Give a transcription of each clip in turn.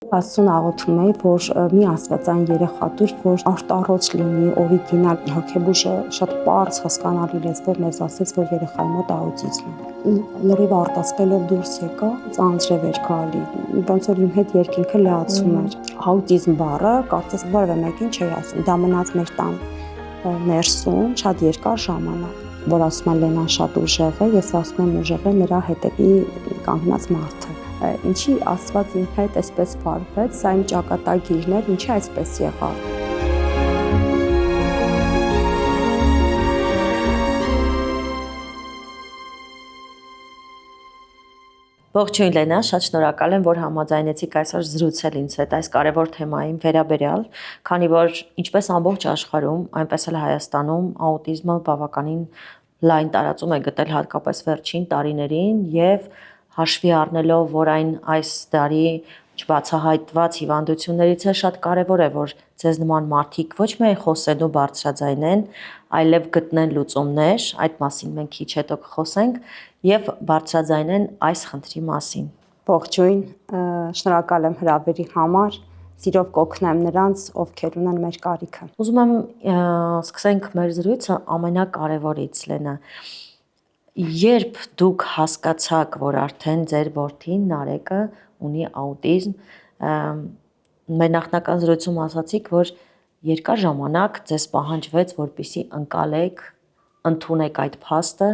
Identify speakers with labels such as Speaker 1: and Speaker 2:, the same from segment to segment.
Speaker 1: Աստծուն աղոթում էի, որ մի աստվածային երեխա տուր, որ արտառոց լինի, օրիգինալ, հոգեբուժը շատ պարզ հասկանալի լեզվով մեզ ասեց, որ երեխայի մոտ աուտիզմ է։ Լրիվ արտասվելով դուրս եկա, ծանծրև էր գալի, ոնց որ իմ հետ երկինքը լացում էր։ Աուտիզմ բառը կարծես որևէ մեկին չէի ասում, դա մնաց մեր տան ներսում շատ երկար ժամանակ, որ ասում են Լենան շատ ուժեղ է, ես ասում եմ ուժեղ է նրա հետևի կանգնած մարդը։ Ինչի Աստված իմ հետ այսպես վարվեց, սա իմ ճակատագիրն էր, ինչի այսպես եղավ։
Speaker 2: Ողջույն Լենա, շատ շնորհակալ եմ, որ համաձայնեցիք այսօր զրուցել ինձ հետ այս կարևոր թեմային վերաբերյալ, քանի որ ինչպես ամբողջ աշխարհում, այնպես էլ Հայաստանում աուտիզմը բավականին լայն տարածում է գտել հատկապես վերջին տարիներին եւ հաշվի առնելով, որ այն այս դարի չբացահայտված հիվանդություններից է, շատ կարևոր է, որ ձեզ նման մարդիկ ոչ միայն խոսեն ու բարձրաձայնեն, այլև գտնեն լուծումներ, այդ մասին մենք քիչ հետո կխոսենք, եւ բարձրաձայնեն այս խնդրի մասին։
Speaker 1: Ողջույն, շնորհակալ եմ հրավերի համար, սիրով կօգնեմ նրանց, ովքեր ունեն մեր կարիքը։
Speaker 2: Ուզում եմ սկսենք մեր զրույցը ամենակարևորից, Լենա։ Երբ դուք հասկացաք, որ արդեն ձեր որդին Նարեկը ունի աուտիզմ, մեր նախնական զրույցում ասացիք, որ երկար ժամանակ ձեզ պահանջվեց, որպեսզի ընկալեք, ընդունեք այդ փաստը,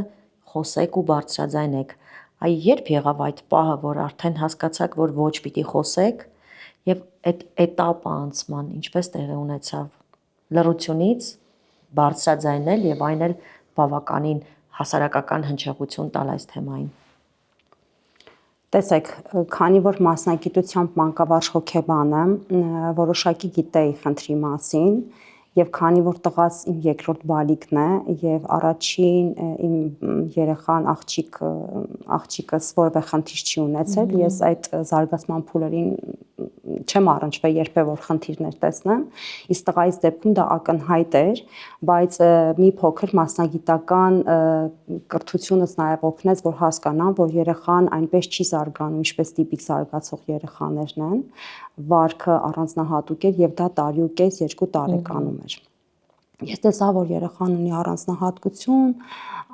Speaker 2: խոսեք ու բարձրաձայնեք։ Այ երբ եղավ այդ պահը, որ արդեն հասկացաք, որ ոչ պիտի խոսեք, եւ այդ этаպը անցման ինչպես տեղի ունեցավ։ Լռությունից բարձրաձայնել եւ այն էլ բավականին հասարակական հնչեղություն տալ այս թեմային։
Speaker 1: Տեսեք, քանի որ մասնագիտությամբ մանկավարժ հոգեբան եմ, որոշակի գիտեի խնդրի մասին, եւ քանի որ տղաս իմ երկրորդ բալիկն է եւ առաջին իմ երեխան աղջիկս որևէ խնդիր չի ունեցել, ես այդ զարգացման փուլերին չեմ առնչվել երբևէ որ խնդիրներ տեսնեմ, իսկ տղայիս դեպքում դա ակնհայտ էր, բայց մի փոքր մասնագիտական կրթությունս նաեւ օգնեց, որ հասկանամ, որ երեխան այնպես չի զարգանում, ինչպես տիպիկ զարգացող երեխաներն են, վարքը առանձնահատուկ էր եւ դա տարի ու կես 2 տարեկանում էր։ Ես տեսա, որ երեխան ունի առանձնահատկություն,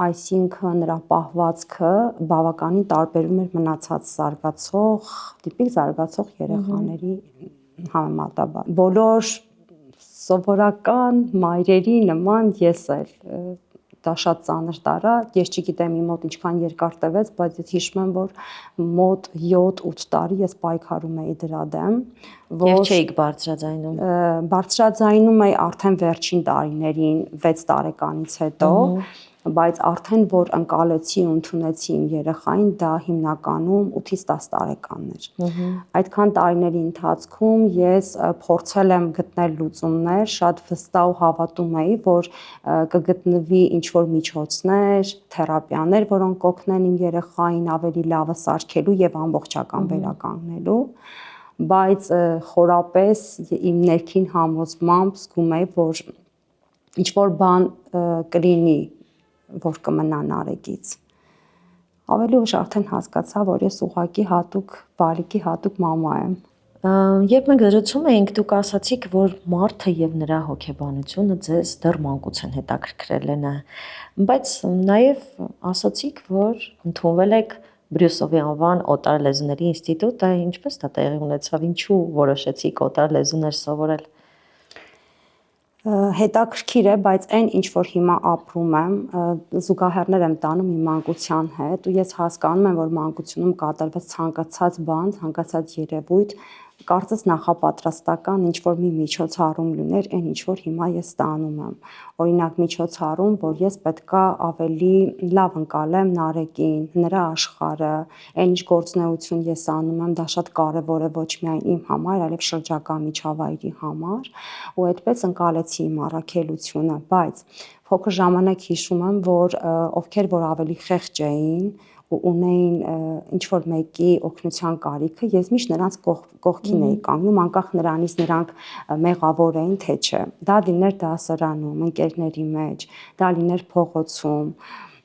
Speaker 1: այսինքն նրա պահվածքը բավականին տարբերում էր մնացած զարգացող, տիպիկ զարգացող երեխաների համեմատաբար։ Բոլոր սովորական մայրերի նման ես էլ դա շատ ծանր տարա, ես չգիտեմ իմ մոտ ինչքան երկար տևեց, բայց ես հիշում եմ, որ մոտ 7-8 տարի ես պայքարում էի դրա դեմ,
Speaker 2: որ չէիք բարձրաձայնում։
Speaker 1: Բարձրաձայնում էի արդեն վերջին տարիներին 6 տարեկանից հետո, բայց արդեն որ ընկալեցի ու ընդունեցի իմ երեխային, դա հիմնականում 8-ից 10 տարեկանն էր։ Այդքան տարիների ընթացքում ես փորձել եմ գտնել լուծումներ, շատ վստահ ու հավատում էի, որ կգտնվի ինչ-որ միջոցներ, թերապիաներ, որոնք կօգնեն իմ երեխային ավելի լավը սարքելու եւ ամբողջական վերականգնելու, բայց խորապես իմ ներքին համոզմամբ զգում էի, որ ինչ-որ բան կլինի, որ կմնա Նարեկից։ Ավելի ուշ արդեն հասկացա, որ ես ուղղակի հատուկ բալիկի հատուկ մամա եմ։
Speaker 2: Երբ մենք զրուցում էինք, դուք ասացիք, որ մարդը եւ նրա հոգեբանությունը ձեզ դեռ մանկության հետաքրքրել են, բայց նաեւ ասացիք, որ ընդունվել եք Բրյուսովի անվան օտար լեզուների ինստիտուտ, ինչպես դա տեղի ունեցավ, ինչու որոշեցիք օտար լեզուներ սովորել։
Speaker 1: Հետաքրքիր է, բայց այն ինչ որ հիմա ապրում եմ, զուգահեռներ եմ տանում իմ մանկության հետ ու ես հասկանում եմ, որ մանկությունում կատարվեց ցանկացած բան, ցանկացած երևույթ, կարծես նախապատրաստական ինչ որ մի միջոցառում լիներ, այն ինչ որ հիմա ես ստանում եմ։ Օրինակ միջոցառում, որ ես պետքա ավելի լավ ընկալեմ Նարեկին, նրա աշխարհը, այն ինչ գործունեություն ես անում եմ, դա շատ կարևոր է ոչ միայն իմ համար, այլև շրջակա միջավայրի համար, ու այդպես ընկալեցի իմ առաքելությունը, բայց փոքր ժամանակ հիշում եմ, որ ովքեր որ ավելի խեղճ էին ու ունեին ինչ որ մեկի օգնության կարիքը, ես միշտ նրանց կողքին էի կանգնում, անկախ նրանից նրանք մեղավոր էին, թե չէ։ Դա լիներ դասարանում, ընկերների մեջ, դա լիներ փողոցում,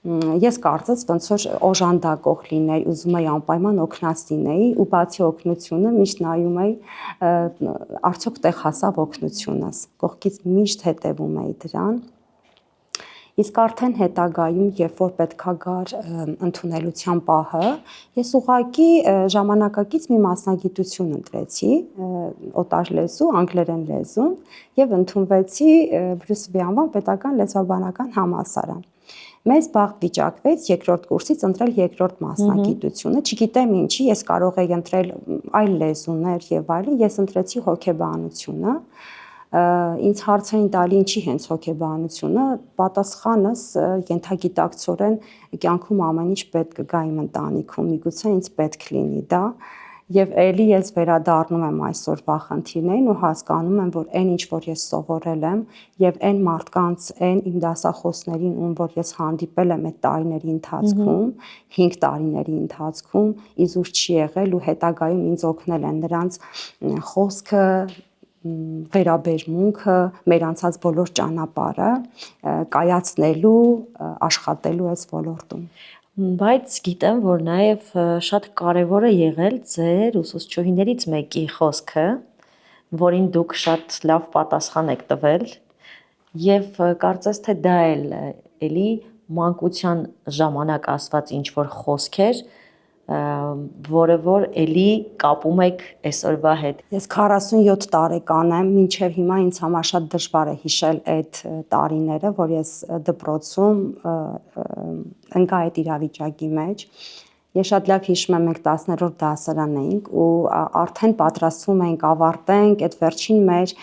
Speaker 1: Ես կարծես ոնց որ օժանդակող լինեի, ուզում էի անպայման օգնած լինեի ու բացի օգնությունը միշտ նայում էի արդյոք տեղ հասավ օգնությունս, կողքից միշտ հետևում էի դրան։ Իսկ արդեն հետագայում, երբ որ պետքա գար ընդունելության պահը, ես ուղղակի ժամանակակից մի մասնագիտություն ընտրեցի, օտար լեզու, անգլերեն լեզուն եւ ընդունվեցի Բրյուսելի անվան պետական լեզվաբանական համալսարան։ Մեզ բախտ վիճակվեց երկրորդ կուրսից ընտրել երկրորդ մասնագիտությունը, չգիտեմ ինչի, ես կարող էի ընտրել այլ լեզուներ եւ այլն, ես ընտրեցի հոգեբանությունը։ Ինձ հարց էին տալի ինչի հենց հոգեբանությունը, պատասխանս ենթագիտակցորեն կյանքում ամեն ինչ պետք կգա իմ ընտանիքում, միգուցե ինձ պետք լինի դա, եւ ելի ես վերադառնում եմ այսօրվա խնդիրներին ու հասկանում եմ, որ այն ինչ որ ես սովորել եմ եւ այն մարդկանց, այն իմ դասախոսներին, ում որ ես հանդիպել եմ այդ տարիների ընթացքում, 5 տարիների ընթացքում, իզուր չի եղել ու հետագայում ինձ օգնել են նրանց խոսքը, վերաբերմունքը, մեր անցած բոլոր ճանապարհը կայացնելու, աշխատելու այս ոլորտում։
Speaker 2: Բայց գիտեմ, որ նաև շատ կարևոր է եղել ձեր ուսուցչուհիներից մեկի խոսքը, որին դուք շատ լավ պատասխան եք տվել, եւ կարծես թե դա էլի մանկության ժամանակ ասված ինչ որ խոսք էր, որը որ էլի կապում եք այսօրվա հետ։
Speaker 1: Ես 47 տարեկան եմ, մինչև հիմա ինձ համար շատ դժվար է հիշել այդ տարիները, որ ես դպրոցում ընկա այդ իրավիճակի մեջ։ Ես շատ լավ հիշում եմ, մենք 10-րդ դասարան էինք ու արդեն պատրաստվում էինք ավարտենք այդ վերջին մեր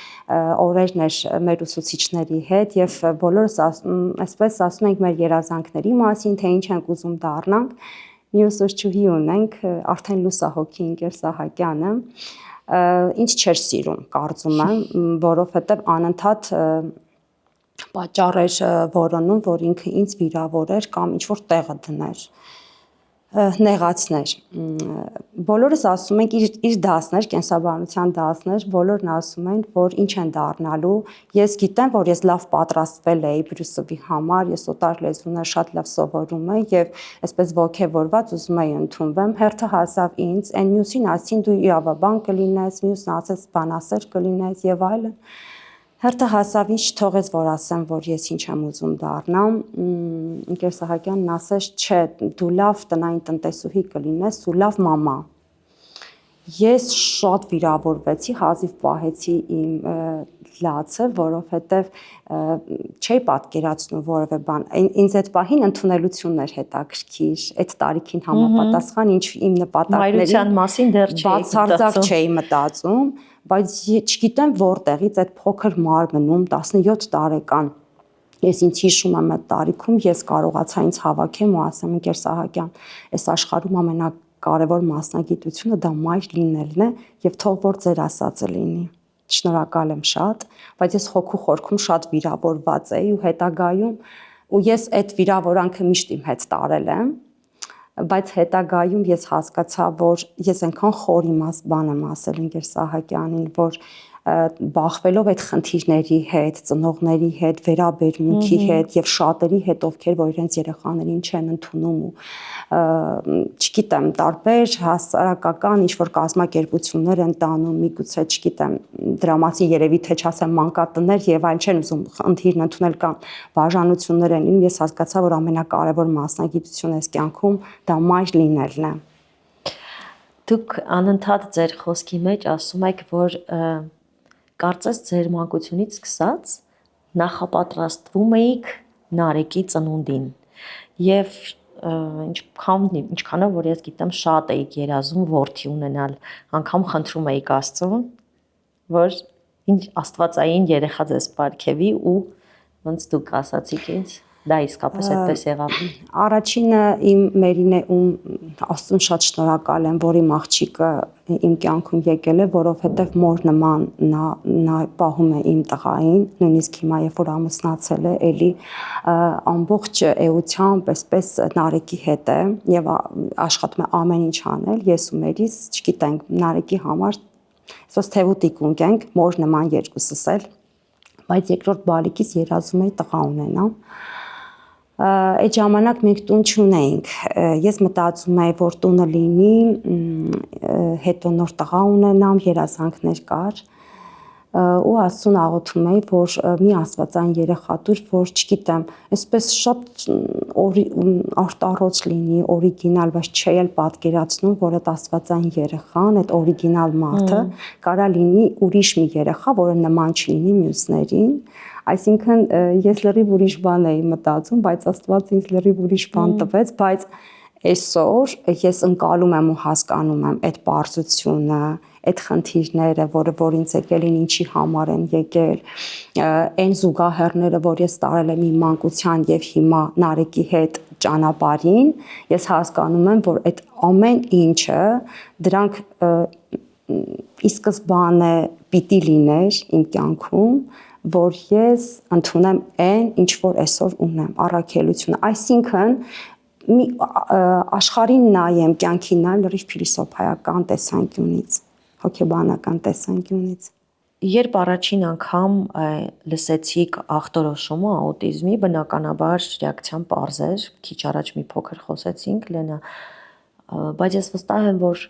Speaker 1: օրերն էր մեր ուսուցիչների հետ եւ բոլորս այսպես ասում ենք մեր երազանքների մասին, թե ինչ ենք ուզում դառնանք։ Մի ուսուցչուհի ունենք, արդեն լուսահոգի Ինկեր Սահակյանը, ինձ չէր սիրում, կարծում եմ, որովհետև անընդհատ պատճառ էր որոնում, որ ինքը ինձ վիրավորեր կամ ինչ-որ տեղը դներ, նեղացներ։ Բոլորս ասում ենք իր դասներ, կենսաբանության դասներ, բոլորն ասում են, որ ինչ են դառնալու։ Ես գիտեմ, որ ես լավ պատրաստվել էի Բրյուսելի համար, ես օտար լեզուներ շատ լավ սովորում եմ եւ այսպես ոգևորված ուզում էի ընդունվեմ։ Հերթը հասավ ինձ, այն մյուսին ասին դու իրավաբան կլինես, մյուսն ասեց բանասեր կլինես եւ այլն։ Հերթը հասավ ինձ թողեց, որ ասեմ, որ ես ինչ եմ ուզում դառնամ։ Ինկեր Սահակյանն ասեց, չէ, դու լավ տնային տնտեսուհի կլինես ու լավ մամա։ Ես շատ վիրավորվեցի, հազիվ պահեցի իմ լացը, որովհետև չէի պատկերացնում որևէ բան։ Ինձ այդ պահին ընդունելությունն էր հետաքրքիր, այդ տարիքին համապատասխան ինչ իմ նպատակների
Speaker 2: մայրության մասին դեռ
Speaker 1: բացարձակ չէի մտածում, բայց չգիտեմ որտեղից այդ փոքր մարմնում 17 տարեկան ես ինձ հիշում եմ այդ տարիքում ես կարողացա ինձ հավաքեմ ու ասեմ Ինկեր Սահակյան, այս աշխարհում ամենակարևոր մասնագիտությունը դա մայր լինելն է եւ թող որ ձեր ասածը լինի։ Շնորհակալ եմ շատ, բայց ես հոգու խորքում շատ վիրավորված էի ու հետագայում ու ես այդ վիրավորանքը միշտ իմ հետ տարել եմ, բայց հետագայում ես հասկացա, որ ես այնքան խոր իմաստ բան եմ ասել Ինկեր Սահակյանին, որ բախվելով այդ խնդիրների հետ, ծնողների հետ, վերաբերմունքի հետ եւ շատերի հետ, ովքեր որ իրենց երեխաներին չեն ընդունում ու չգիտեմ, տարբեր հասարակական ինչ որ կազմակերպություններ են տանում, միգուցե չգիտեմ, դրա մասին երևի թե չասեմ մանկատներ եւ այլ չեն ուզում խնդիրն ընդունել կամ բաժանություններ են, ես հասկացա, որ ամենակարևոր մասնագիտությունը այս կյանքում դա մայր լինելն է։
Speaker 2: Դուք անընդհատ ձեր խոսքի մեջ ասում եք, որ կարծես ձեր մանկությունից սկսած նախապատրաստվում էիք Նարեկի ծնունդին եւ ինչքանով որ ես գիտեմ շատ էիք երազում որդի ունենալ, անգամ խնդրում էիք Աստծուն, որ ինչ աստվածային երեխա ձեզ պարգևի ու ոնց դուք ասացիք ինձ դա իսկապես այդպես եղավ։
Speaker 1: Առաջինը իմ Մերին է, ում Աստծուն շատ շնորհակալ եմ, որ իմ աղջիկը իմ կյանքում եկել է, որովհետև մոր նման նա պահում է իմ տղային, նույնիսկ հիմա երբ որ ամուսնացել է, էլի ամբողջ էությամբ այսպես Նարեկի հետ է եւ աշխատում է ամեն ինչ անել, ես ու Մերիս, չգիտենք, Նարեկի համար այսպես թևուտիկ ունենք, մոր նման երկուսս էլ, բայց երկրորդ բալիկից երազում էի տղա ունենամ։ Այդ ժամանակ մենք տուն չունեինք։ Ես մտածում էի, որ տունը լինի, հետո նոր տղա ունենամ, երազանքներ կար։ Ու Աստծուն աղոթում էի, որ մի աստվածային երեխա տուր, որ չգիտեմ, այսպես շատ արտառոց լինի, օրիգինալ, բայց չի էլ պատկերացնում, որ այդ աստվածային երեխան, այդ օրիգինալ մարդը կարա լինի ուրիշ մի երեխա, որը նման չլինի մյուսներին։ Այսինքն ես լրիվ ուրիշ բան էի մտածում, բայց Աստված ինձ լրիվ ուրիշ բան տվեց, բայց այսօր ես ընկալում եմ ու հասկանում եմ այդ պարզությունը, այդ խնդիրները, որ ինձ եկել են, ինչի համար են եկել, այն զուգահեռները, որ ես տարել եմ իմ մանկության եւ հիմա Նարեկի հետ ճանապարհին, ես հասկանում եմ, որ այդ ամեն ինչը դրանք ի սկզբանե պիտի լիներ իմ կյանքում, որ ես ընդունեմ այն, ինչ որ այսօր ունեմ, առաքելությունը, այսինքն մի աշխարհին նայեմ, կյանքին նայեմ լրիվ փիլիսոփայական տեսանկյունից, հոգեբանական տեսանկյունից։
Speaker 2: Երբ առաջին անգամ լսեցիք ախտորոշումը աուտիզմի, բնականաբար ռեակցիան պարզ էր, քիչ առաջ մի փոքր խոսեցինք Լենա, բայց ես վստահ եմ, որ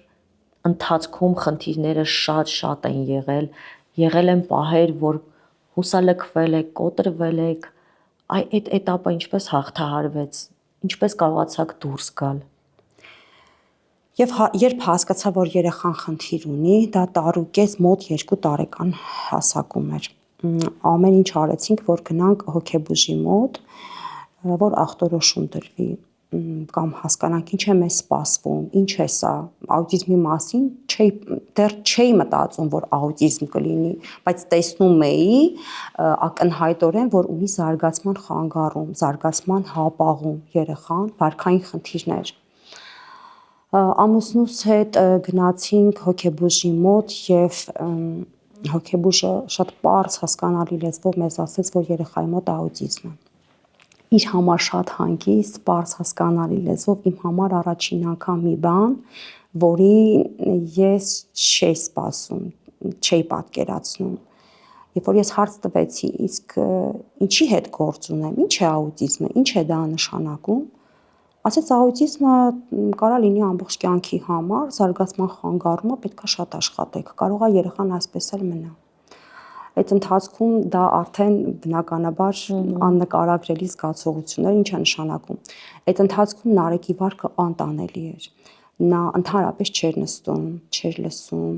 Speaker 2: ընթացքում խնդիրները շատ են եղել են պահեր, որ հուսալքվել եք, կոտրվել եք, այդ этаպը ինչպես հաղթահարվեց, ինչպես կարողացաք դուրս գալ։
Speaker 1: Եվ երբ հասկացա, որ երեխան խնդիր ունի, դա տարուկես մոտ 2 տարեկան հասակում էր։ Ամեն ինչ արեցինք, որ գնանք հոգեբուժի մոտ, որ ախտորոշում դրվի կամ հասկանանք ինչ է մեզ սպասվում, ինչ է սա, աուտիզմի մասին դեռ չէի մտածում, որ աուտիզմ կլինի, բայց տեսնում էի ակնհայտորեն, որ ունի զարգացման խանգարում, զարգացման հապաղում երեխան, վարքային խնդիրներ։ Ամուսնուս հետ գնացինք հոգեբուժի մոտ եւ հոգեբուժը շատ պարզ հասկանալի լեզվով մեզ ասեց, որ երեխայի մոտ աուտիզմ է։ Իր համար շատ հանգիստ, պարզ հասկանալի լեզվով իմ համար առաջին անգամ մի բան, որի ես չէի սպասում, չէի պատկերացնում։ Երբ որ ես հարց տվեցի, իսկ ինչի հետ գործ ունեմ, ինչ է աուտիզմը, ինչ է դա նշանակում, ասեց աուտիզմը կարա լինի ամբողջ կյանքի համար, զարգացման խանգարումը պետք է շատ աշխատեք, կարող է երեխան այսպես էլ մնա։ Այդ ընթացքում դա արդեն բնականաբար աննկարագրելի զգացողություններ, ինչ է նշանակում։ Այդ ընթացքում Նարեկի վարքը անտանելի էր։ Նա ընդհանրապես չէր նստում, չէր լսում,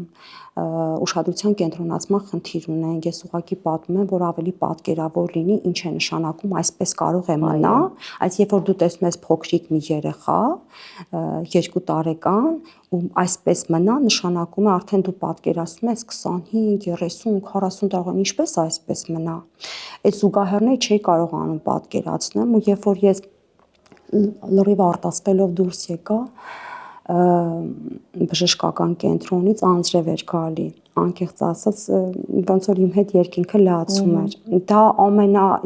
Speaker 1: ուշադրության կենտրոնացման խնդիր ունենք, ես ուղղակի պատմում եմ, որ ավելի պատկերավոր լինի, ինչ է նշանակում, այսպես կարող է մնա, այս երբ որ դու տեսնում ես փոքրիկ մի երեխա, 2 տարեկան, ու այսպես մնա, նշանակում է արդեն դու պատկերացնում ես 25, 30, 40 տարեկան, ինչպես այսպես մնա։ Այդ զուգահեռները չէի կարողանում պատկերացնեմ, ու երբ որ ես լրիվ արտասվելով դուրս եկա, բժշկական կենտրոնից անձրև էր գալի, անկեղծ ասած, ոնց որ իմ հետ երկինքը լացում էր։ Դա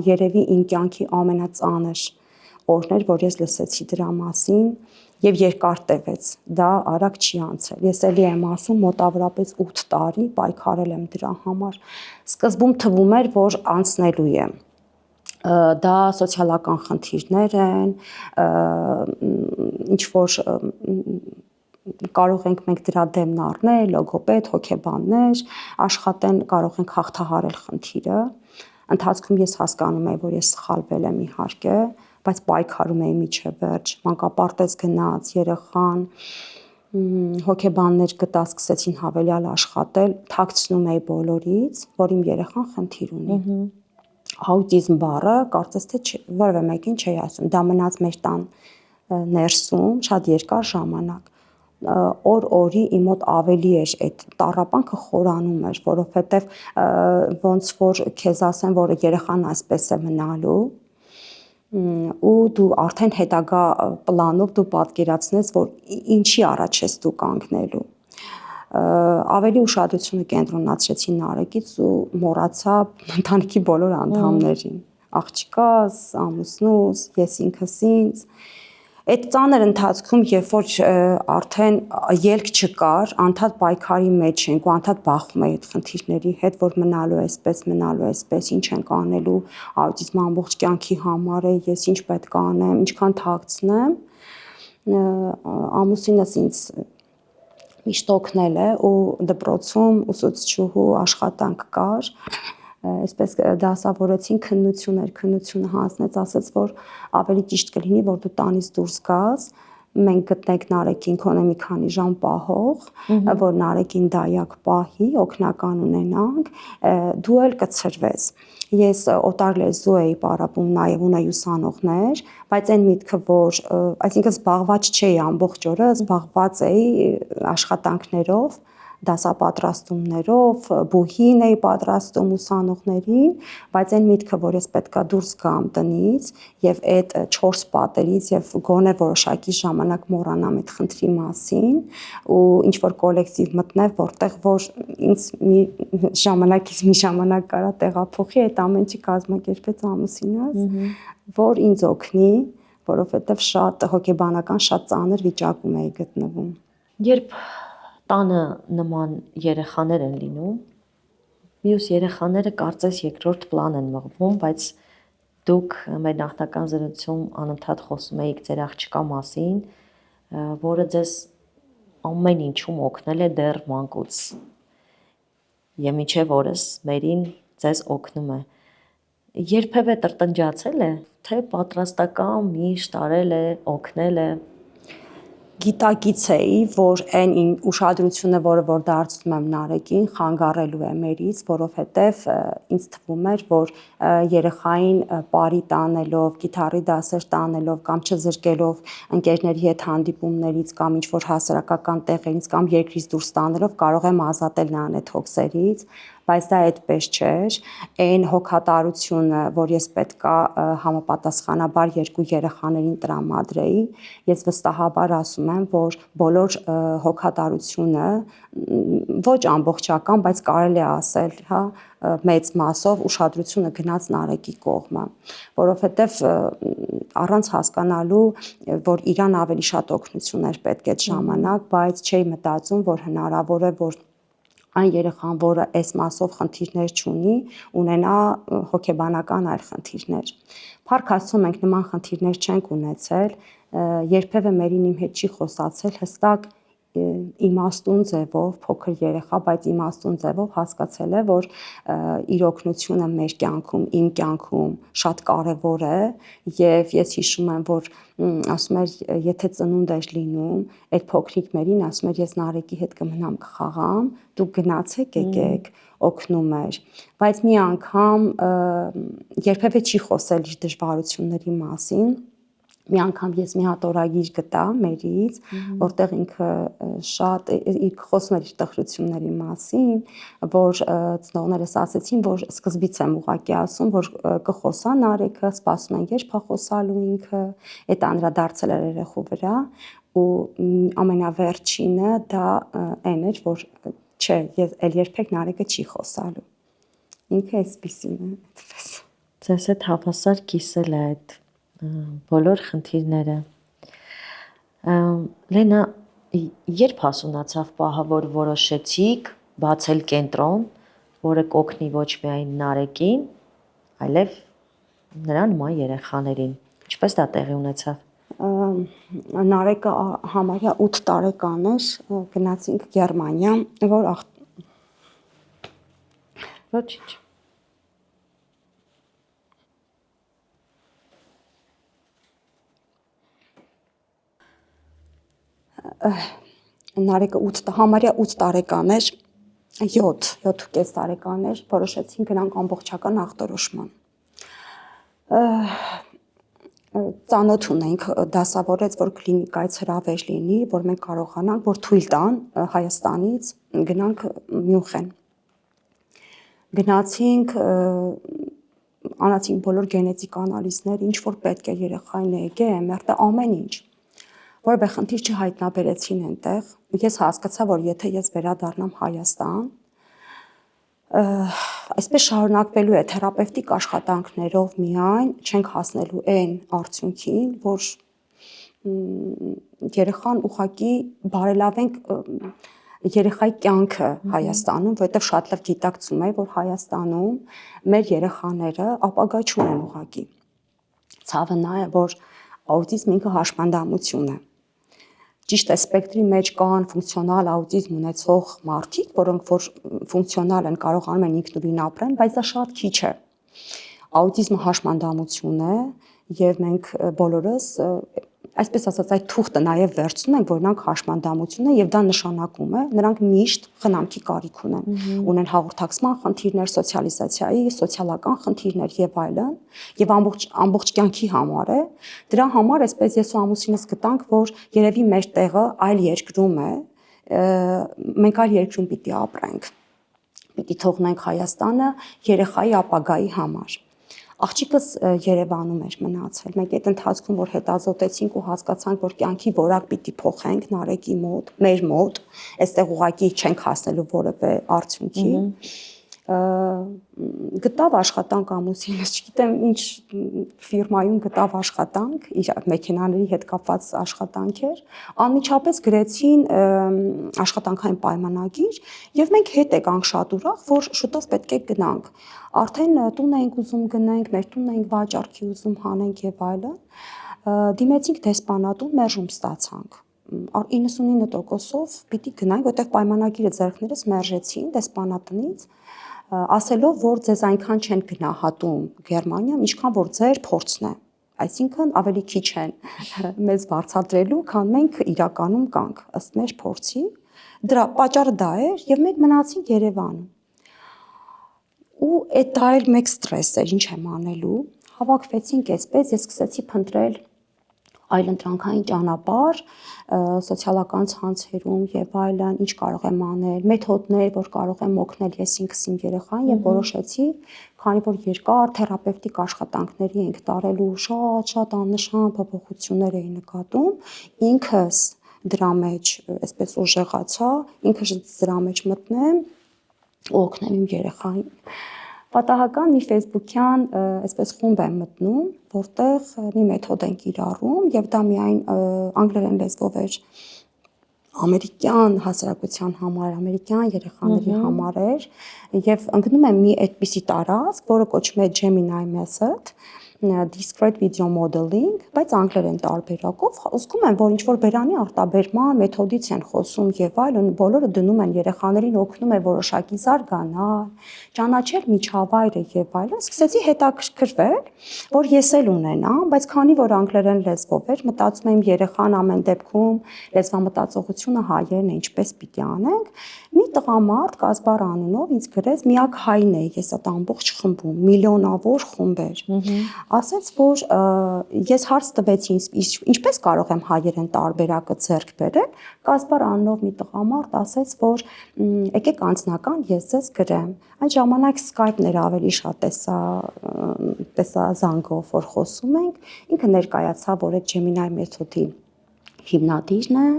Speaker 1: երևի իմ կյանքի ամենածանր օրն էր, որ ես լսեցի դրա մասին եւ երկար տևեց։ Դա արագ չի անցել։ Ես էլի եմ ասում, մոտավորապես 8 տարի պայքարել եմ դրա համար։ Սկզբում թվում էր, որ անցնելու է։ Դա սոցիալական խնդիրներ են, ինչ որ կարող ենք մենք դրա դեմն առնել, լոգոպեդ, հոգեբաններ, աշխատեն, կարող ենք հաղթահարել խնդիրը։ Ընթացքում ես հասկանում եմ, որ ես սխալվել եմ իհարկե, բայց պայքարում էի մինչև վերջ, մանկապարտեզ գնաց երեխան, հոգեբաններ գտա, սկսեցին հավելյալ աշխատել, թաքցնում էի բոլորից, որ իմ երեխան խնդիր ունի։ Աուտիզմ բառը կարծես թե որևէ մեկին չի ասում, դա մնաց մեր տան ներսում շատ երկար ժամանակ։ Օր-օրի իմ մոտ ավելի էր այդ տառապանքը խորանում էր, որովհետև ոնց որ քեզ ասեն, որ երեխան այսպես է մնալու, ու դու արդեն հետագա պլանով դու պատկերացնես, որ ինչի առաջ ես դու կանգնելու։ Ավելի ուշադրությունը կենտրոնացրեցի Նարեկից ու մոռացա ընտանիքի բոլոր անդամներին, աղջիկաս, ամուսնուս, ես ինքս ինձ։ Այդ ծանր ընթացքում, երբ որ արդեն ելք չկար, անդադ պայքարի մեջ ենք ու անդադ բախվում ենք այդ խնդիրների հետ, որ մնալու այսպես, ինչ ենք անելու, աուտիզմը ամբողջ կյանքի համար է, ես ինչ պետք է անեմ, ինչքան թաքցնեմ, ամուսինս ինձ միշտ օգնել է ու դպրոցում ուսուցչուհու աշխատանք կար, այսպես դասավորեցին քննությունը հանձնեց, ասաց, որ ավելի ճիշտ կլինի, որ դու տանից դուրս գաս, մենք գտնենք Նարեկին քոնե մի քանի ժամ պահող, որ Նարեկին դայակ պահի, օգնական ունենանք, դու էլ կցրվես։ Ես օտար լեզու էի պարապում, նաև ունեի ուսանողներ, բայց այն միտքը, որ այսինքն զբաղված չէի ամբողջ օրը, զբաղված էի աշխատանքներով, դասապատրաստումներով, բուհին էի պատրաստում ուսանողներին, բայց այն միտքը, որ ես պետքա դուրս գամ տնից եւ այդ 4 պատերից եւ գոնե որոշակի ժամանակ մոռանամ այդ խնդրի մասին ու ինչ որ կոլեկտիվ մտնեմ, որտեղ որ ինձ մի ժամանակ կարա տեղափոխի, այդ ամենի կազմակերպեց ամուսինս, որ ինձ օգնի, որովհետեւ շատ հոգեբանական շատ ծանր վիճակում էի գտնվում։
Speaker 2: Երբ տանը նման երեխաներ են լինում, մյուս երեխաները կարծես երկրորդ պլան են մղվում, բայց դուք մեր նախնական զրույցում անընդհատ խոսում էիք ձեր աղջկա մասին, որը ձեզ ամեն ինչում օգնել է դեռ մանկուց։ Եվ մինչև օրս մերին ձեզ օգնում է։ Երբևէ տրտնջացել է, թե պատրաստական միշտ արել է, օգնել է։
Speaker 1: Գիտակից էի, որ այն ուշադրությունը, որը որ դարձնում եմ Նարեկին, խանգարելու է մերից, որովհետև ինձ թվում էր, որ երեխային պարի տանելով, գիտարի դասեր տանելով կամ չզրկելով ընկերների հետ հանդիպումներից կամ ինչ-որ հասարակական տեղերից կամ երկրից դուրս տանելով կարող եմ ազատել նրան այդ հոգսերից, բայց դա այդպես չէր, այն հոգատարությունը, որ ես պետքա համապատասխանաբար 2 երեխաներին տրամադրեի, ես վստահաբար ասում եմ, որ բոլոր հոգատարությունը ոչ ամբողջական, բայց կարելի է ասել, հա, մեծ մասով ուշադրությունը գնաց Նարեկի կողմը, որովհետև առանց հասկանալու, որ իրան ավելի շատ օգնություն էր պետք այդ ժամանակ, բայց չէի մտածում, որ հնարավոր է, որ այն երեխան, որը այս մասով խնդիրներ չունի, ունենա հոգեբանական այլ խնդիրներ։ Փառք Աստծո, մենք նման խնդիրներ չենք ունեցել, երբևէ մերին իմ հետ չի խոսացել, հստակ իմաստուն ձևով, փոքր երեխա, բայց իմաստուն ձևով հասկացել է, որ իր օգնությունը մեր կյանքում, իմ կյանքում շատ կարևոր է եւ ես հիշում եմ, որ ասում էր, եթե ծնունդ էր լինում, այդ փոքրիկ մերին ասում էր, ես Նարեկի հետ կմնամ կխաղամ, դուք գնացեք եկեք, օգնում էր, բայց մի անգամ երբևէ չի խոսել իր դժվարությունների մասին։ Մի անգամ ես մի հատ օրագիր գտա մերից, որտեղ ինքը շատ խոսում էր իր տխրությունների մասին, որ ծնողներս ասեցին, որ սկզբից եմ ուղղակի ասում, որ կխոսա Նարեկը, սպասում են երբ է խոսալու ինքը, այդ անդրադարձել էր երեխու վրա ու ամենավերջինը դա այն էր, որ չէ, էլ երբեք Նարեկը չի խոսալու։ Ինքը այսպիսին է, այդպես։
Speaker 2: Ձեզ հետ հավասար կիսել է այդ բոլոր խնդիրները։ Լենա, երբ հասունացավ պահը, որ որոշեցիք բացել կենտրոն, որը կօգնի ոչ միայն Նարեկին, այլև նրա նման երեխաներին։ Ինչպես դա տեղի ունեցավ։
Speaker 1: Նարեկը համարյա 8 տարեկան էր, գնացինք Գերմանիա, որ
Speaker 2: Ոչինչ։
Speaker 1: Նարեկը համարյա 8 տարեկան էր, 7.5 տարեկան էր, որոշեցին գնանք ամբողջական ախտորոշման։ Ծանոթ ունենք, դասավորեց, որ կլինիկայից հրավեր լինի, որ մենք կարողանանք, որ թույլ տան Հայաստանից գնանք Մյունխեն։ Գնացինք, անացինք բոլոր գենետիկ անալիզներ, ինչ որ պետք է երեխային EEG, MRT, ամեն ինչ։ Որևէ խնդիր չհայտնաբերեցին այնտեղ։ Ես հասկացա, որ եթե ես վերադառնամ Հայաստան, այսպես շարունակվելու է թերապևտիկ աշխատանքներով միայն չենք հասնելու այն արդյունքին, որ երեխան ուղղակի բարելավենք երեխայի կյանքը Հայաստանում, որովհետև շատ լավ գիտակցում է, որ Հայաստանում մեր երեխաները ապագա չունեն ուղղակի։ Ցավը նա է, որ աուտիզմ ինքը հաշմանդամություն է։ Ճիշտ է, սպեկտրի մեջ կան ֆունկցիոնալ աուտիզմ ունեցող մարդիկ, որոնք որ ֆունկցիոնալ են, կարողանում են ինքնուրույն ապրեն, բայց դա շատ քիչ է։ Աուտիզմը հաշմանդամություն է, եւ մենք բոլորս այսպես ասած այդ թուղթը նաև վերցնում ենք, որ նրանք հաշմանդամություն է եւ դա նշանակում է նրանք միշտ խնամքի կարիք ունեն հաղորդակցման խնդիրներ, սոցիալիզացիայի, սոցիալական խնդիրներ եւ այլն, եւ ամբողջ կյանքի համար է։ Դրա համար այսպես ես ու ամուսինս գտանք, որ երևի մեր տեղը այլ երկրում է, մենք այլ երկրում պիտի ապրենք։ Պիտի թողնենք Հայաստանը երեխայի ապագայի համար։ Աղջիկս Երևանում էր մնացել։ Մենք այդ ընթացքում որ հետազոտեցինք ու հասկացանք, որ կյանքի որակ պիտի փոխենք Նարեկի մոտ, մեր մոտ, այստեղ ուղղակի չենք հասնելու որևէ արդյունքի։ Գտավ աշխատանք ամուսինս, չգիտեմ ինչ ֆիրմայում գտավ աշխատանք, իր մեքենաների հետ կապված աշխատանք էր։ Անմիջապես գրեցին աշխատանքային պայմանագիր եւ մենք հետ եկանք շատ ուրախ, որ շուտով պետք է գնանք։ Արդեն տուն էինք ուզում գնենք, մեր տունն էինք վաճառքի ուզում հանենք եւ այլն։ Դիմեցինք դեսպանատուն, մերժում ստացանք։ 99%-ով պիտի գնանք, որտեղ պայմանագիրը ձեռքներս մերժեցին դեսպանատնից, ասելով, որ ձեզ այնքան չեն գնահատում Գերմանիայում, ինչքան որ ձեր փորձն է։ Այսինքն ավելի քիչ են մեզ վարձատրելու, քան մենք իրականում կանք ըստ մեր փորձի։ Դրա պատճառը դա էր եւ մենք մնացինք Երևանում։ Ու այդ դա էլ մեկ ստրես էր, ինչ եմ անելու։ Հավաքվեցինք այսպես, ես սկսեցի փնտրել այլընտրանքային ճանապարհ սոցիալական ցանցերում եւ այլն, ինչ կարող եմ անել, մեթոդներ, որ կարող եմ օգնել ես ինքս իմ երեխային եւ որոշեցի, քանի որ երկար թերապևտիկ աշխատանքների ենք տարելու շատ աննշան փոփոխություններ էի նկատում, ինքս դրա մեջ այսպես ուժեղացա, ինքս դրա մեջ մտնեմ ու օգնեմ իմ երեխային։ Պատահական մի Facebook-յան այսպես խումբ եմ մտնում, որտեղ մի մեթոդ են կիրառում եւ դա միայն անգլերեն լեզվով էր ամերիկյան հասարակության համար, ամերիկյան երեխաների համար էր եւ ընկնում եմ մի այդպիսի տարածք, որը կոչվում է Gemini method, discrete video modeling, բայց անգլերեն տարբերակով, զգում եմ, որ ինչ-որ բերանի արտաբերման մեթոդից են խոսում եւ այլն, բոլորը դնում են երեխաներին օգնում է որոշակի զարգանալ, ճանաչել միջավայրը եւ այլն, սկսեցի հետաքրքրվել, որ ես էլ ունենամ, բայց քանի որ անգլերեն լեզվով էր, մտածում եմ երեխան ամեն դեպքում լեզվամտածողությունը հայերն է, ինչպես պիտի անենք, մի տղամարդ Կազբար անունով ինձ գրեց, միակ հայն է ես այդ ամբողջ խմբում, միլիոնավոր խումբ էր։ Ասեց, որ ես հարց տվեցի, ինչպես կարող եմ հայերեն տարբերակը ձեռք բերել, Կազբար անունով մի տղամարդ ասեց, որ եկեք անձնական ես ձեզ գրեմ։ Այն ժամանակ Skype-ն էր ավելի շատ տեսա զանգով, որ խոսում ենք, ինքը ներկայացավ, որ այդ Gemini մեթոդի հիմնադիրն է,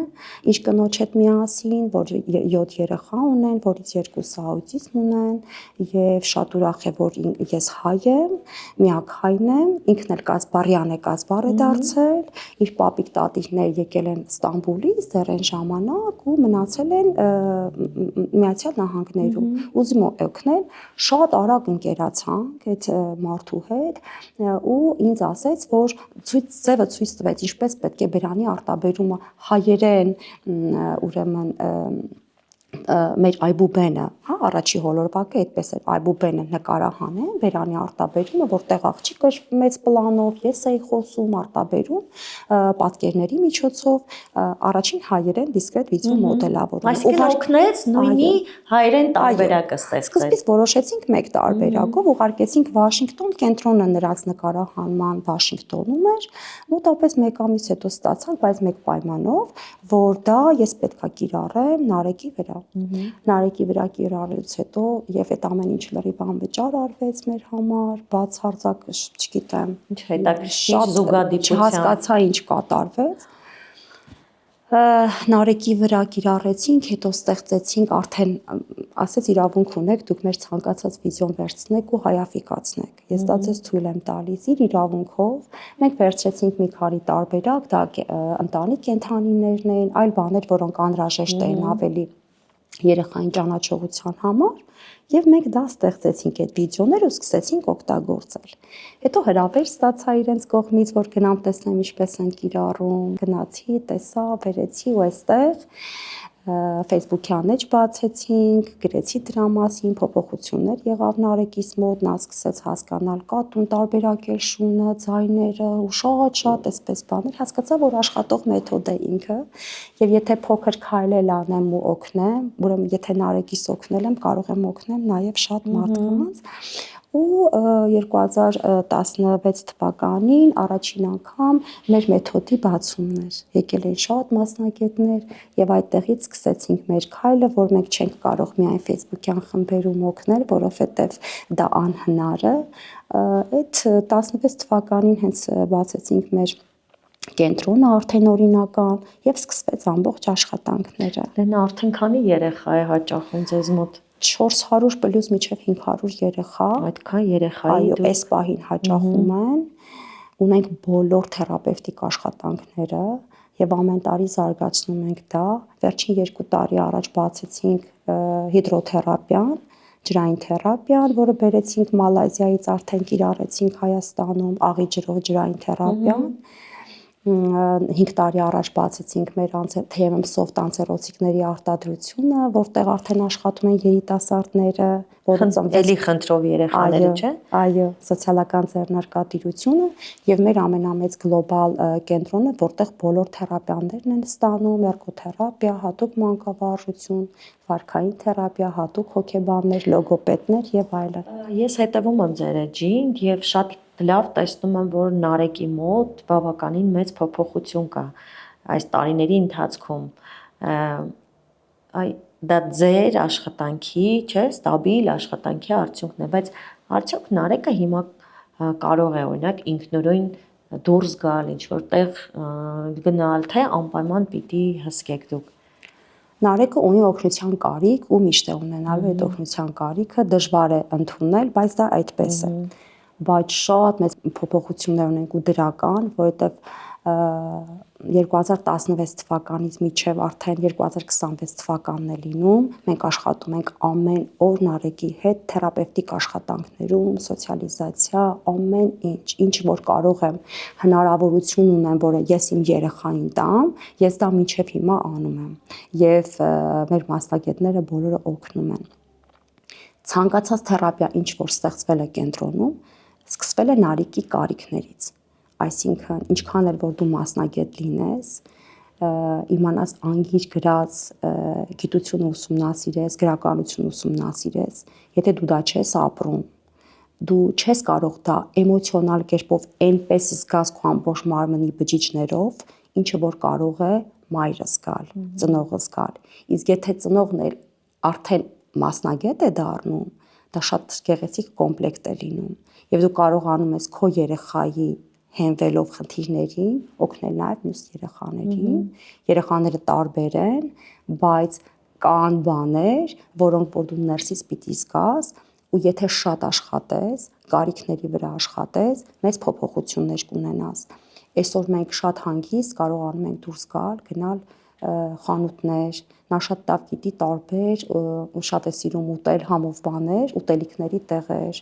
Speaker 1: ինչ կնոջ հետ միասին, որ 7 երեխա ունեն, որից 2-ը աուտիզմ ունեն եւ շատ ուրախ է, որ ես հայ եմ, միակ հայն եմ, ինքն էլ Կազբարյան է, Կազբար է դարձել, իր պապիկ տատիկներ եկել են Ստամբուլից դեռ այն ժամանակ ու մնացել են Միացյալ Նահանգներում։ Ուզում օգնել, շատ արագ ընկերացանք այդ մարդու հետ ու ինձ ասեց, որ ձևը ցույց տվեց, ինչպես պետք է բերանի արտաբերումը հայերեն, ուրեմն մեր այբուբենը, հա, առաջի հոլորվակը այդպես էր, այբուբենը նկարահանեն, բերանի արտաբերումը, որտեղ աղջիկը մեծ պլանով, ես էի խոսում, արտաբերում, պատկերների միջոցով, առաջին հայերեն դիսկրետ վիդեո մոդելավորում։
Speaker 2: Այսինքն օգնեց նույնի հայերեն տարբերակը ստեղծել։
Speaker 1: Սկզբից որոշեցինք մեկ տարբերակով, ուղարկեցինք Վաշինգտոն, կենտրոնը նրանց նկարահանման Վաշինգտոնում էր, մոտավորապես 1 ամիս հետո ստացանք, բայց մեկ պայմանով, որ դա ես պետքա կիրառեմ Նարեկի վրա։ Նարեկի վրա կիրառելուց հետո եւ այդ ամեն ինչ լրիվ անվճար արվեց մեր համար, բացարձակ, չգիտեմ,
Speaker 2: ինչ հետաքրքիր զուգադիպությամբ
Speaker 1: չհասկացա ինչ կատարվեց։ Նարեկի վրա կիրառեցինք, հետո ստեղծեցինք, արդեն ասեց իրավունք ունեք, դուք մեր ցանկացած վիդեոն վերցնեք ու հայաֆիկացնեք։ Ես դա ձեզ թույլ եմ տալիս իր իրավունքով։ Մենք վերցրեցինք մի քանի տարբերակ, դա ընտանիք կենդանիներն են, այլ բաներ, որոնք անհրաժեշտ էին ավելի երեխային ճանաչողության համար, եւ մենք դա ստեղծեցինք այդ վիդեոները ու սկսեցինք օգտագործել։ Հետո հրավեր ստացա իրենց կողմից, որ գնամ տեսնեմ ինչպես են կիրառում, գնացի, տեսա, վերեցի ու այստեղ Facebook-յան էջ բացեցինք, գրեցի դրա մասին, փոփոխություններ եղավ Նարեկիս մոտ, նա սկսեց հասկանալ կատուն, տարբերակել շունը, ձայները ու շատ այսպես բաներ, հասկացա, որ աշխատող մեթոդ է ինքը, եւ եթե փոքր քայլել անեմ ու օգնեմ, ուրեմն եթե Նարեկիս օգնել եմ, կարող եմ օգնել նաեւ շատ մարդկանց։ Ու 2016 թվականին առաջին անգամ մեր մեթոդի բացումն էր։ Եկել էին շատ մասնագետներ եւ այդտեղից սկսեցինք մեր քայլը, որ մենք չենք կարող միայն Facebook-յան խմբերում օգնել, որովհետեւ դա անհնար է։ Այդ 16 թվականին հենց բացեցինք մեր կենտրոնը արդեն օրինական եւ սկսվեց ամբողջ աշխատանքները։
Speaker 2: Լենա, արդեն քանի երեխա է հաճախում ձեզ մոտ։
Speaker 1: 400 պլյուս մինչև 500 երեխա։
Speaker 2: Այդքան երեխայի
Speaker 1: այո, այս պահին հաճախում են։ Ունենք բոլոր թերապևտիկ աշխատանքները եւ ամեն տարի զարգացնում ենք դա։ Վերջին 2 տարի առաջ բացեցինք հիդրոթերապիան, ջրային թերապիան, որը բերեցինք Մալազիայից, արդեն կիրառեցինք Հայաստանում, աղի ջրով ջրային թերապիան։ 5 տարի առաջ բացեցինք մեր TMM soft անձեռոցիկների արտադրությունը, որտեղ արդեն աշխատում են երիտասարդները, որոնց
Speaker 2: էլի խնդրով երեխաները, չէ՞։
Speaker 1: Այո, սոցիալական ձեռնարկատիրությունը եւ մեր ամենամեծ գլոբալ կենտրոնը, որտեղ բոլոր թերապիաներն են ստանում, էրգոթերապիա, հատուկ մանկավարժություն, վարքային թերապիա, հատուկ հոգեբաններ, լոգոպեդներ եւ այլն։
Speaker 2: Ես հետևում եմ ձեր էջին եւ շատ լավ տեսնում եմ, որ Նարեկի մոտ բավականին մեծ փոփոխություն կա այս տարիների ընթացքում։ Դա ձեր աշխատանքի, չէ, ստաբիլ աշխատանքի արդյունքն է, բայց արդյոք Նարեկը հիմա կարող է օրինակ ինքնուրույն դուրս գալ, ինչ որտեղ գնալ, թե անպայման պիտի հսկեք դուք։
Speaker 1: Նարեկը ունի օգնության կարիք ու միշտ է ունենալու այդ օգնության կարիքը, դժվար է ընդունել, բայց դա այդպես է։ Բայց շատ մեծ փոփոխություններ ունենք ու դրական, որովհետև 2016 թվականից մինչև արդեն 2026 թվականն է լինում, մենք աշխատում ենք ամեն օր Նարեկի հետ թերապևտիկ աշխատանքներում, սոցիալիզացիա, ամեն ինչ որ կարող եմ, հնարավորություն ունեմ, որ ես իմ երեխային տամ, ես դա մինչև հիմա անում եմ եւ մեր մասնագետները բոլորը օգնում են։ Ցանկացած թերապիա, ինչ որ ստեղծվել է կենտրոնում, սկսվել է Նարեկի կարիքներից։ Այսինքն, ինչքան էլ որ դու մասնագետ լինես, իմանաս անգիր գրած գիտությունը ուսումնասիրես, գրականություն ուսումնասիրես, եթե դու դա չես ապրում, դու չես կարող դա էմոցիոնալ կերպով այնպես զգաս քո ամբողջ մարմնի բջիջներով, ինչը որ կարող է մայրը զգալ, ծնողը զգալ։ Իսկ եթե ծնողն էլ արդեն մասնագետ է դառնում, դա շատ գեղեցիկ կոմպլեկտ է լինում, եւ դու կարողանում ես քո երեխայի հենվելով խնդիրներին, օգնել նաև մյուս երեխաներին։ Երեխաները տարբեր են, բայց կան բաներ, որոնք որ դու ներսից պիտի զգաս, ու եթե շատ աշխատես, կարիքների վրա աշխատես, մեծ փոփոխություններ կունենաս։ Այսօր մենք շատ հանգիստ կարողանում ենք դուրս գալ, գնալ խանութներ, նա շատ լավ գիտի տարբեր ու շատ է սիրում ուտել համով բաներ, ուտելիքների տեղեր,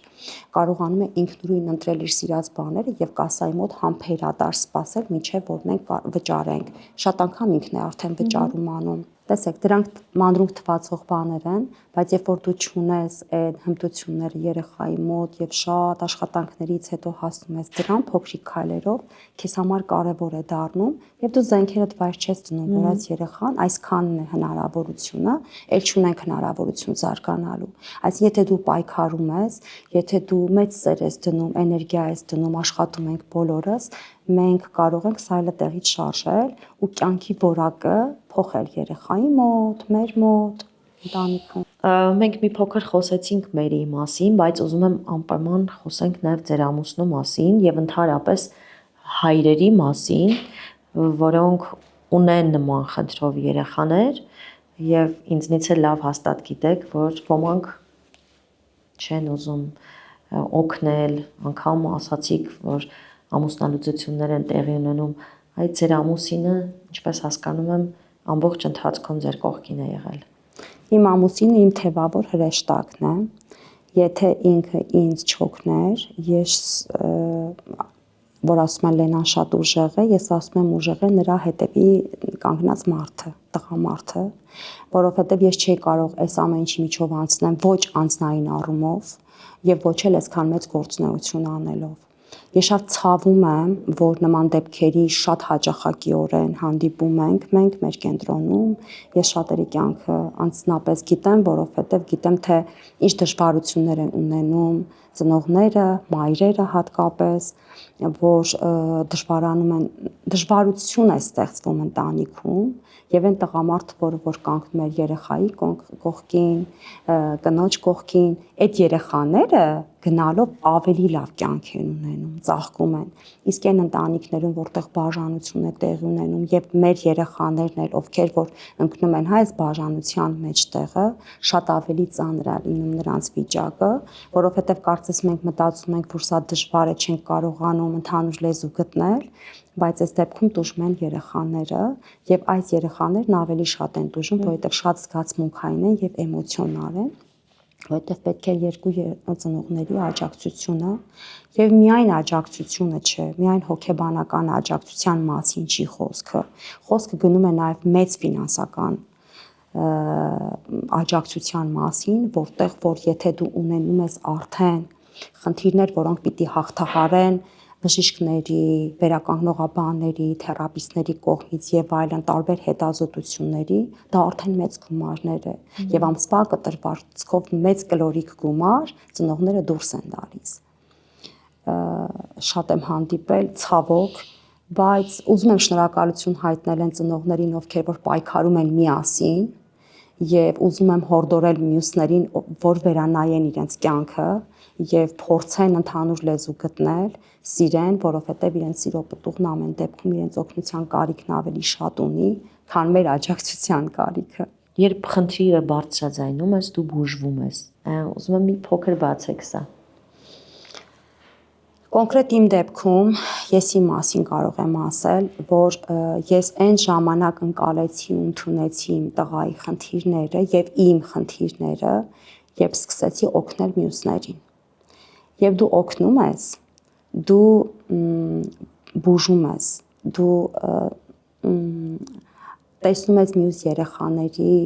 Speaker 1: կարողանում է ինքնուրույն ընտրել իր սիրած բաները եւ կասայի մոտ համբերատար սպասել, մինչեւ որ մենք վճարենք։ Շատ անգամ ինքն է արդեն վճարում անում։ Տեսեք, դրանք մանրուք թվացող բաներ են, բայց երբ որ դու չունես այդ հմտությունները երեխայի մոտ եւ շատ աշխատանքներից հետո հասնում ես դրան փոքրիկ քայլերով, քեզ համար կարեւոր է դառնում եւ դու զենքերդ վայր չես դնում, որ այս երեխան այսքանն է հնարավորությունը, ել չունենք հնարավորություն զարգանալու։ Այսինքն եթե դու պայքարում ես, եթե դու մեծ սեր ես դնում, էներգիա ես դնում, աշխատում ենք բոլորս, մենք կարող ենք սայլը տեղից շարժել ու կյանքի որակը փոխել երեխայի մոտ, մեր մոտ, ընտանիքում։
Speaker 2: Մենք մի փոքր խոսեցինք մերի մասին, բայց ուզում եմ անպայման խոսենք նաև ձեր ամուսնու մասին եւ ընդհանրապես հայրերի մասին, որոնք ունեն նման խնդրով երեխաներ եւ ինձնից է լավ հաստատ գիտեք, որ ոմանք չեն ուզում օգնել, անգամ ասացիք, որ ամուսնալուծություններ են տեղի ունենում, այդ ձեր ամուսինը, ինչպես հասկանում եմ, ամբողջ ընթացքում ձեր կողքին է եղել։
Speaker 1: Իմ ամուսինը իմ թևավոր հրեշտակն է։ Եթե ինքը ինձ չօգներ, ես որ ասում են Լենան շատ ուժեղ է, ես ասում եմ ուժեղ է նրա հետևի կանգնած մարդը, տղամարդը, որովհետև ես չի կարող այս ամեն ինչի միջով անցնեմ ոչ անձնային առումով եւ ոչ էլ այսքան մեծ գործունեություն անելով։ Ես շատ ցավում եմ, որ նման դեպքերի շատ հաճախակիորեն հանդիպում ենք մենք մեր կենտրոնում։ Ես շատերի կյանքը անձնապես գիտեմ, որովհետև գիտեմ, թե ինչ դժվարություններ են ունենում ծնողները, մայրերը հատկապես, որ դժվարություն է ստեղծվում ընտանիքում եւ այն տղամարդը, որ կանգնում է երեխայի կողքին, կնոջ կողքին, այդ երեխաները գնալով ավելի լավ կյանք են ունենում, ծաղկում են։ Իսկ այն ընտանիքներում, որտեղ բաժանություն է տեղի ունենում եւ մեր երեխաներն էլ, ովքեր որ ընկնում են այս բաժանության մեջտեղը, շատ ավելի ծանր է լինում նրանց վիճակը, որովհետեւ կարծես մենք մտածում ենք, որ սա դժվար է, չենք կարողանում ընդհանուր լեզու գտնել, բայց այս դեպքում տուժում են երեխաները եւ այս երեխաներն ավելի շատ են տուժում, որովհետեւ շատ զգացմունքային են եւ էմոցիոնալ են, որովհետեւ պետք է երկու ծնողների աջակցությունը եւ միայն աջակցությունը չէ, միայն հոգեբանական աջակցության մասին չի խոսքը։ Խոսքը գնում է նաեւ մեծ ֆինանսական աջակցության մասին, որտեղ որ եթե դու ունենում ես արդեն խնդիրներ, որոնք պիտի հաղթահարեն բժիշկների, վերականգնողաբանների, թերապիստների կողմից եւ այլն տարբեր հետազոտությունների, դա արդեն մեծ գումարներ է եւ ամսվա կտրվածքով մեծ կլորիկ գումար ծնողները դուրս են տալիս։ Շատ եմ հանդիպել ցավոք, բայց ուզում եմ շնորհակալություն հայտնել այն ծնողներին, ովքեր որ պայքարում են միասին եւ ուզում եմ հորդորել մյուսներին, որ վերանայեն իրենց կյանքը եւ փորձեն ընդհանուր լեզու գտնել, սիրեն, որովհետեւ իրենց սիրո պտուղն ամեն դեպքում իրենց օգնության կարիքն ավելի շատ ունի, քան մեր աջակցության կարիքը։
Speaker 2: Երբ խնդիրը բարձրաձայնում ես, դու բուժվում ես։ Ուզում եմ մի փոքր բացեք սա։
Speaker 1: Կոնկրետ իմ դեպքում ես իմ մասին կարող եմ ասել, որ ես այն ժամանակ ընկալեցի ու ընդունեցի իմ տղայի խնդիրները եւ իմ խնդիրները եւ սկսեցի օգնել մյուսներին։ Եվ դու օգնում ես, դու բուժում ես, դու տեսնում ես մյուս երեխաների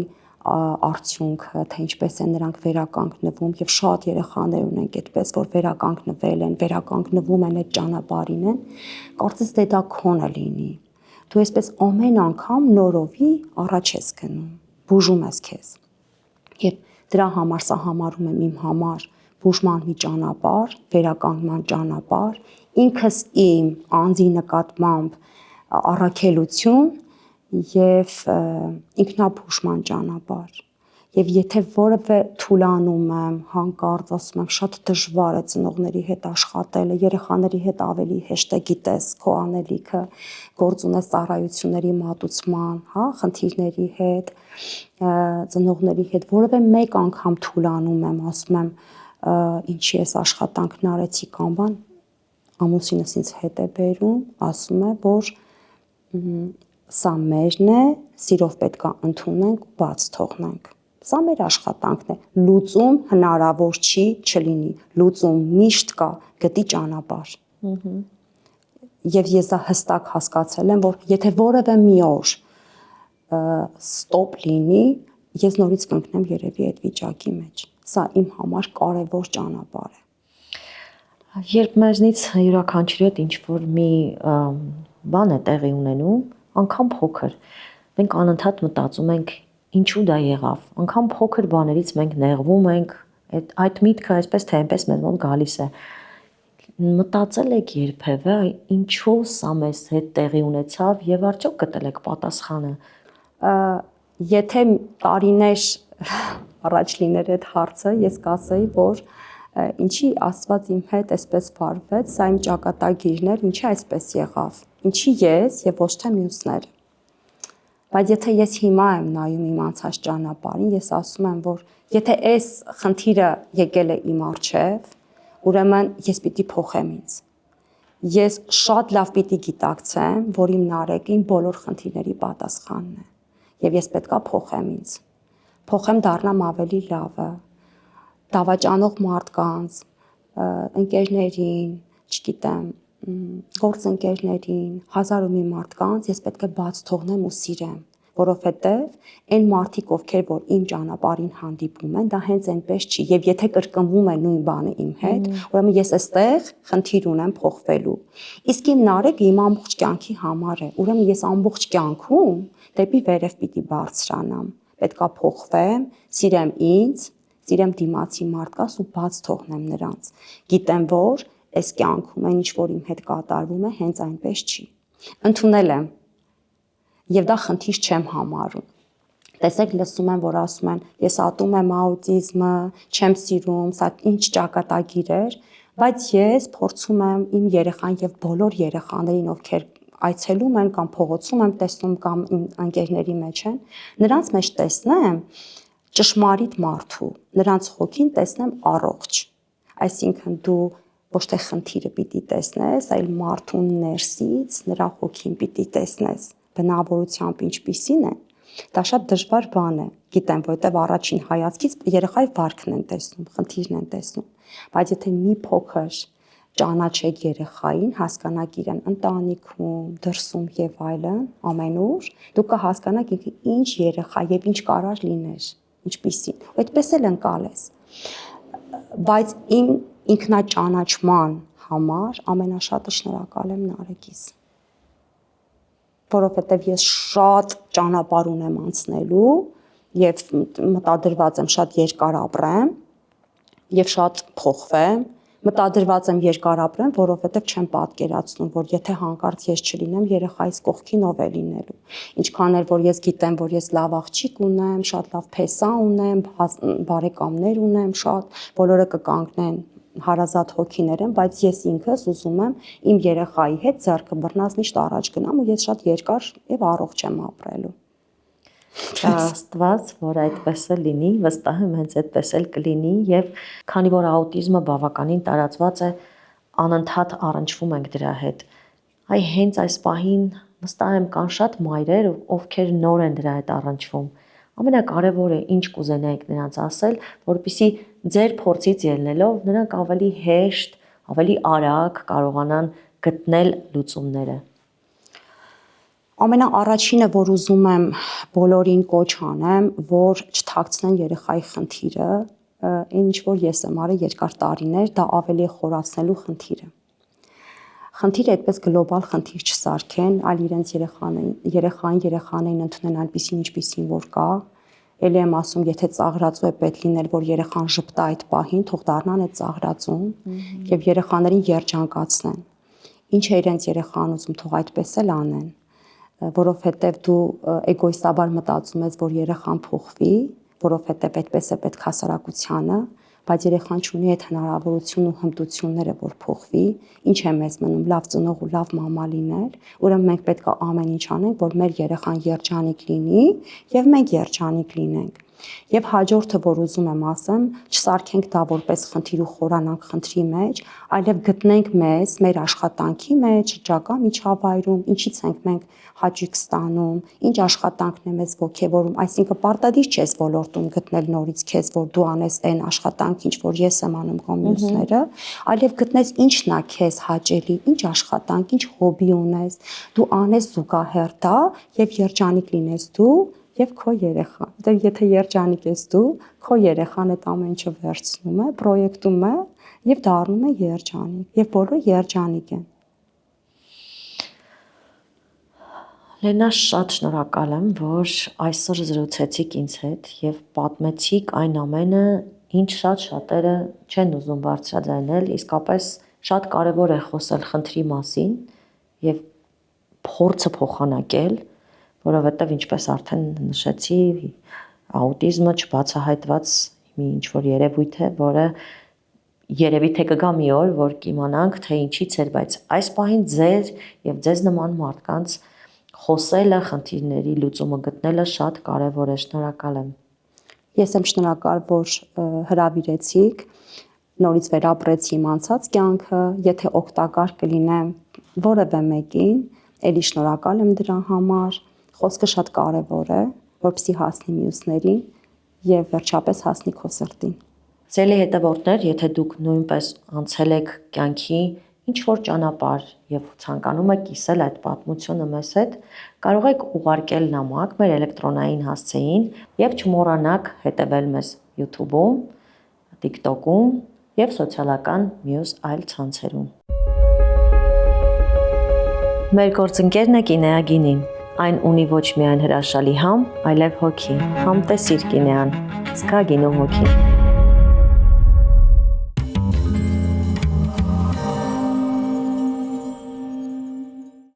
Speaker 1: արդյունքը, թե ինչպես են նրանք վերականգնվում եւ շատ երեխաներ ունենք այդպես, որ վերականգնվել են, վերականգնվում են այդ ճանապարհին են, կարծես թե դա քոնը լինի։ Դու այսպես ամեն անգամ նորովի առաջ ես գնում, բուժում ես քեզ։ Եվ դրա համար սա համարում եմ իմ համար բուժման մի ճանապարհ, վերականգնման ճանապարհ, ինքս իմ անձի նկատմամբ առաքելություն եւ ինքնաբուժման ճանապարհ։ Եվ եթե որևէ թուլանում եմ, հանկարծ ասում եմ շատ դժվար է ծնողների հետ աշխատելը, երեխաների հետ ավելի հեշտ է գիտես քո անելիքը, գործ ունես ծառայությունների մատուցման, հա, խնդիրների հետ, ծնողների հետ, որևէ մեկ անգամ թուլանում եմ, ասում եմ ինչի ես աշխատանքն արեցի կամ բան, ամուսինս ինձ հետ է բերում, ասում է, որ սա մերն է, սիրով պետք է ընդունենք ու բաց թողնենք։ Սա մեր աշխատանքն է։ Լուծում հնարավոր չի չլինի։ Լուծում միշտ կա, գտի ճանապարհ։ Եվ ես դա հստակ հասկացել եմ, որ եթե որևէ մի օր ստոպ լինի, ես նորից կընկնեմ երևի այդ վիճակի մեջ։ Սա իմ համար կարևոր ճանապարհ է։
Speaker 2: Երբ մեզնից յուրաքանչյուրի հետ ինչ-որ մի բան է տեղի ունենում, անգամ փոքր, մենք անընդհատ մտածում ենք ինչու դա եղավ։ Անգամ փոքր բաներից մենք նեղվում ենք, այդ միտքը այսպես թե այնպես մեզ մոտ գալիս է։ Մտածել եք երբևէ ինչու սա մեզ հետ տեղի ունեցավ եւ արդյոք գտել եք պատասխանը։
Speaker 1: Եթե տարիներ առաջ լիներ այդ հարցը, ես կասեի, որ ինչի Աստված իմ հետ այսպես վարվեց, սա իմ ճակատագիրն էր, ինչի այսպես եղավ։ Ինչի ես եւ ոչ թե մյուսները։ Բայց եթե ես հիմա եմ նայում իմ անցած ճանապարհին, ես ասում եմ, որ եթե այս խնդիրը եկել է իմ առջև, ուրեմն ես պիտի փոխեմ ինձ։ Ես շատ լավ պիտի գիտակցեմ, որ իմ նարեկին բոլոր խնդիրների պատասխանն է, եւ ես պետքա փոխեմ ինձ։ Փոխեմ դառնամ ավելի լավը, դավաճանող մարդկանց, ընկերներին, չգիտեմ, գործընկերներին, հազար ու մի մարդկանց ես պետք է բաց թողնեմ ու սիրեմ, որովհետև այն մարդիկ, ովքեր որ իմ ճանապարհին հանդիպում են, դա հենց այնպես չի, եւ եթե կրկնվում է նույն բանը իմ հետ, ուրեմն ես այստեղ խնդիր ունեմ փոխվելու։ Իսկ իմ նարեկը իմ ամբողջ կյանքի համար է, ուրեմն ես ամբողջ կյանքում դեպի վերև պիտի բարձրանամ, պետքա փոխվեմ, սիրեմ ինձ, սիրեմ դիմացի մարդկանց ու բաց թողնեմ նրանց։ Գիտեմ, որ այս կյանքում այն ինչ որ իմ հետ կատարվում է, հենց այնպես չի։ Ընդունել եմ եւ դա խնդիր չեմ համարում։ Տեսեք, լսում եմ, որ ասում են, ես ատում եմ աուտիզմը, չեմ սիրում, սա ինչ ճակատագիր էր, բայց ես փորձում եմ իմ երեխան եւ բոլոր երեխաներին, ովքեր այցելում են կամ փողոցում եմ տեսնում կամ իմ ընկերների մեջ են, նրանց մեջ տեսնեմ ճշմարիտ մարդու, նրանց հոգին տեսնեմ առողջ։ Այսինքն դու ոչ թե խնդիրը պիտի տեսնես, այլ մարդուն ներսից նրա հոգին պիտի տեսնես։ Բնավորությամբ ինչպիսին է, դա շատ դժվար բան է։ Գիտեմ, որովհետև առաջին հայացքից երեխայի վարքն են տեսնում, խնդիրն են տեսնում, բայց եթե մի փոքր ճանաչեք երեխային, հասկանաք իրեն ընտանիքում, դրսում եւ այլն, ամենուր, դուք կհասկանաք ինքը ինչ երեխա եւ ինչ կարար լիներ, ինչպիսին։ Այդպես էլ ընկալես։ Բայց իմ ինքնաճանաչման համար ամենաշատը շնորհակալ եմ Նարեկիս, որովհետև ես շատ ճանապարհ ունեմ անցնելու եւ մտադրված եմ շատ երկար ապրեմ եւ շատ փոխվեմ, մտադրված եմ երկար ապրեմ, որովհետև չեմ պատկերացնում, որ եթե հանկարծ ես չլինեմ, երեխայիս կողքին ով է լինելու։ Ինչքան էլ որ ես գիտեմ, որ ես լավ աղջիկ ունեմ, շատ լավ փեսա ունեմ, բարեկամներ ունեմ, շատ բոլորը կկանգնեն հարազատ հոգիներ են, բայց ես ինքս ուզում եմ իմ երեխայի հետ ձեռքը բռնած միշտ առաջ գնամ ու ես շատ երկար եւ առողջ եմ ապրելու։
Speaker 2: Աստված, որ այդպես է լինի, վստահ եմ հենց այդպես էլ կլինի եւ քանի որ աուտիզմը բավականին տարածված է, անընդհատ առնչվում ենք դրա հետ։ Այ հենց այս պահին վստահ եմ կան շատ մայրեր, ովքեր նոր են դրա հետ առնչվում։ Ամենակարևորը ինչ կուզենայիք նրանց ասել, որպեսզի ձեր փորձից ելնելով նրանք ավելի հեշտ, ավելի արագ կարողանան գտնել լուծումները։
Speaker 1: Ամենաառաջինը, որ ուզում եմ բոլորին կոչ անեմ, որ չթաքցնեն երեխայի խնդիրը, ինչ որ ես եմ արել երկար տարիներ, դա ավելի խորացնելու խնդիրը։ Խնդիրը այդպես գլոբալ խնդիր չսարքեն, այլ իրենց երեխաներին ընդունեն այնպիսին, ինչպիսին որ կա։ Էլի եմ ասում, եթե ծաղրածու է պետք լինել, որ երեխան ժպտա այդ պահին, թող դառնան այդ ծաղրածուն եւ երեխաներին երջանկացնեն։ Ինչ է իրենց երեխան ուզում, թող այդպես էլ անեն, որովհետեւ դու էգոիստաբար մտածում ես, որ երեխան փոխվի, որովհետեւ այդպես է պետք հասարակությանը, բայց երեխան ունի այդ հնարավորությունն ու հմտությունները, որ փոխվի, ինչ է մեզ մնում լավ ծնող ու լավ մամա լինել, ուրեմն մենք պետք է ամեն ինչ անենք, որ մեր երեխան երջանիկ լինի եւ մենք երջանիկ լինենք։ Եվ հաջորդը, որ ուզում եմ ասեմ, չսարքենք դա որպես խնդիր ու խորանանք խնդրի մեջ, այլև գտնենք մեզ, մեր աշխատանքի մեջ, շրջակա միջավայրում, ինչից ենք մենք հաճույք ստանում, ինչ աշխատանքն է մեզ ոգևորում, այսինքն պարտադիր չի այս ոլորտում գտնել նորից քեզ, որ դու անես այն աշխատանք, ինչ որ ես եմ անում կամ մյուսները, այլև գտնես ինչն է քեզ հաճելի, ինչ աշխատանք, ինչ հոբի ունես, դու անես զուգահեռ դա եւ երջանիկ լինես դու եւ քո երեխան։ Դե եթե երջանիկ ես դու, քո երեխան այդ ամեն ինչը վերցնում է, պրոյեկտում է եւ դառնում է երջանիկ եւ բոլորը երջանիկ են։
Speaker 2: Լենա, շատ շնորհակալ եմ, որ այսօր զրուցեցիք ինձ հետ եւ պատմեցիք այն ամենը, ինչ շատ շատերը չեն ուզում բարձրաձայնել, իսկապես շատ կարեւոր է խոսել խնդրի մասին եւ փորձը փոխանակել, որովհետեւ ինչպես արդեն նշեցի, աուտիզմը չբացահայտված մի ինչ որ երևույթ է, որը երևի թե կգա մի օր, որ կիմանանք թե ինչից էր, բայց այս պահին ձեր եւ ձեզ նման մարդկանց խոսելը, խնդիրների լուծումը գտնելը շատ կարևոր է, շնորհակալ եմ։
Speaker 1: Ես եմ շնորհակալ, որ հրավիրեցիք, նորից վերապրեցի իմ անցած կյանքը, եթե օգտակար կլինեմ որևէ մեկին, ելի շնորհակալ եմ դրա համար։ Խոսքը շատ կարևոր է, որպեսզի հասնի մյուսներին եւ վերջապես հասնի քո սրտին։
Speaker 2: Սիրելի հետևորդներ, եթե դուք նույնպես անցել եք կյանքի ինչ որ ճանապարհ եւ ցանկանում եք կիսել այդ պատմությունը մեզ հետ, կարող եք ուղարկել նամակ մեր էլեկտրոնային հասցեին եւ չմոռանաք հետեւել մեզ YouTube-ում, TikTok-ում եւ սոցիալական մյուս այլ ցանցերում։ Մեր գործընկերն է կինեագինին։ Այն ունի ոչ միայն հրաշալի համ, այլև հոգի։ Համտեսիր կինեան։ Սկա գինու հոգի։